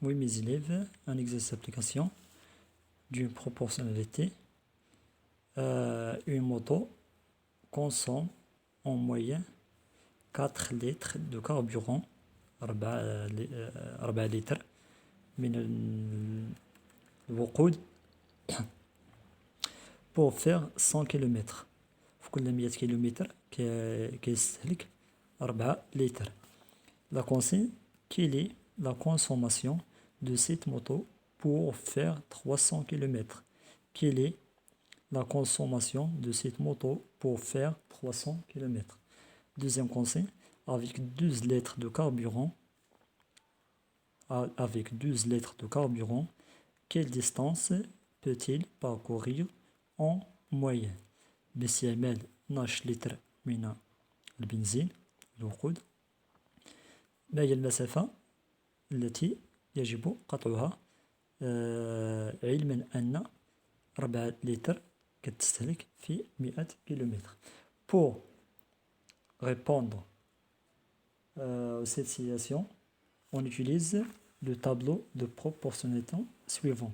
Oui, mes élèves, un exercice d'application d'une proportionnalité. Une moto consomme en moyenne 4 litres de carburant, 4 litres من الوقود pour faire 100 km. في كل 100 km كيستهلك 4 litres. La consigne, quelle est la consommation de cette moto pour faire 300 km? Quelle est la consommation de cette moto pour faire 300 km? Deuxième consigne, avec 12 litres de carburant, quelle distance peut-il parcourir en moyenne؟ باستعمال 12 لتر من البنزين الوقود، ما هي المسافة التي يجب قطعها علما أن 4 لتر كتستهلك في 100 km. Pour répondre à cette situation, on utilise le tableau de proportionnalité suivant.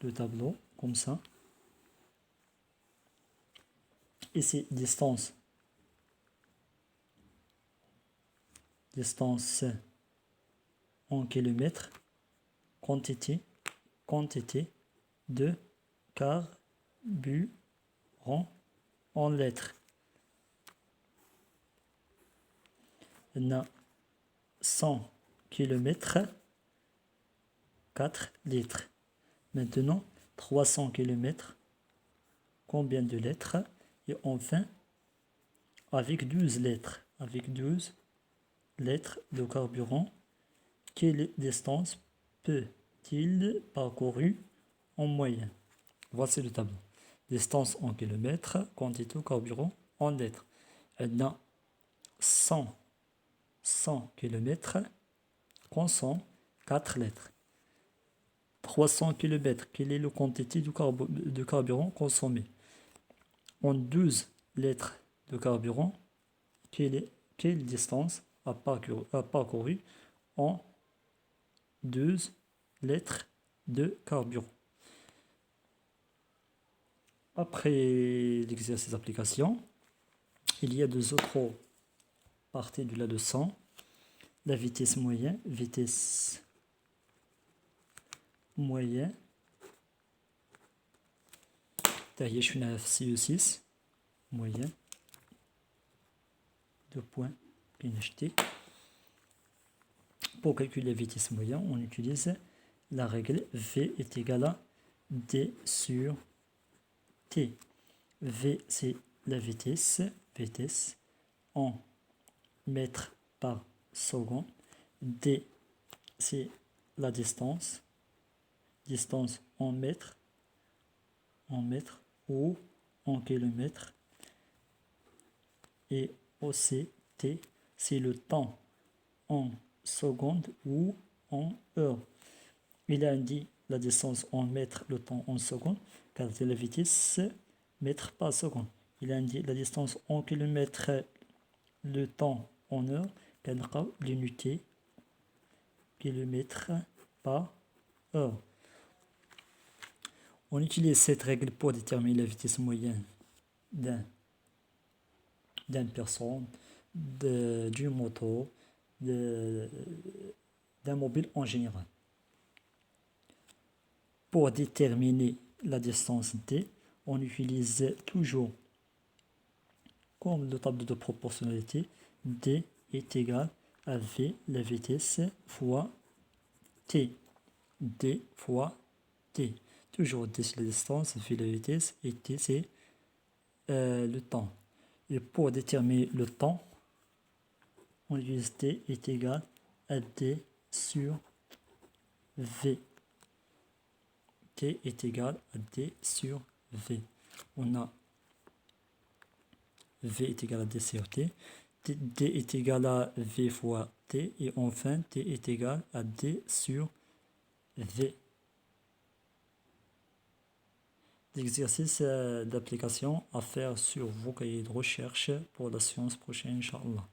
Le tableau comme ça. Ici, distance en kilomètres, quantité de carburant en litres. On a 100 km, 4 litres. Maintenant, 300 km, combien de litres? Et enfin, avec 12 litres de carburant, quelle distance peut-il parcourir en moyenne? Voici le tableau. Distance en kilomètres, quantité de carburant en litres. On a 100 km consomme 4 litres. 300 km, quelle est la quantité de carburant consommé? En 12 litres de carburant, quelle distance a parcouru en 12 litres de carburant? Après l'exercice d'application, il y a deux autres parties de la leçon. La vitesse moyenne, je suis à CO6 moyen de points pour calculer la vitesse moyenne, on utilise la règle V est égal à D sur T. V c'est la vitesse en mètres par seconde. D c'est la distance en mètres ou en kilomètres. Et aussi T c'est le temps en secondes ou en heures. Il a dit la distance en mètres, le temps en secondes, car c'est la vitesse mètres par seconde. Il a dit la distance en kilomètres, le temps en heures, car l'unité kilomètres par heure. On utilise cette règle pour déterminer la vitesse moyenne d'une personne, d'une moto, d'un mobile en général. Pour déterminer la distance t, on utilise toujours, comme le tableau de proportionnalité, d est égal à v, la vitesse, fois t. D fois t. Toujours d c'est la distance, v la vitesse, et t c'est le temps. Et pour déterminer le temps, on utilise t est égal à d sur v. T est égal à d sur v. On a v est égal à d sur t. D est égal à v fois t. Et enfin, t est égal à d sur v. L'exercice d'application à faire sur vos cahiers de recherche pour la séance prochaine, Inch'Allah.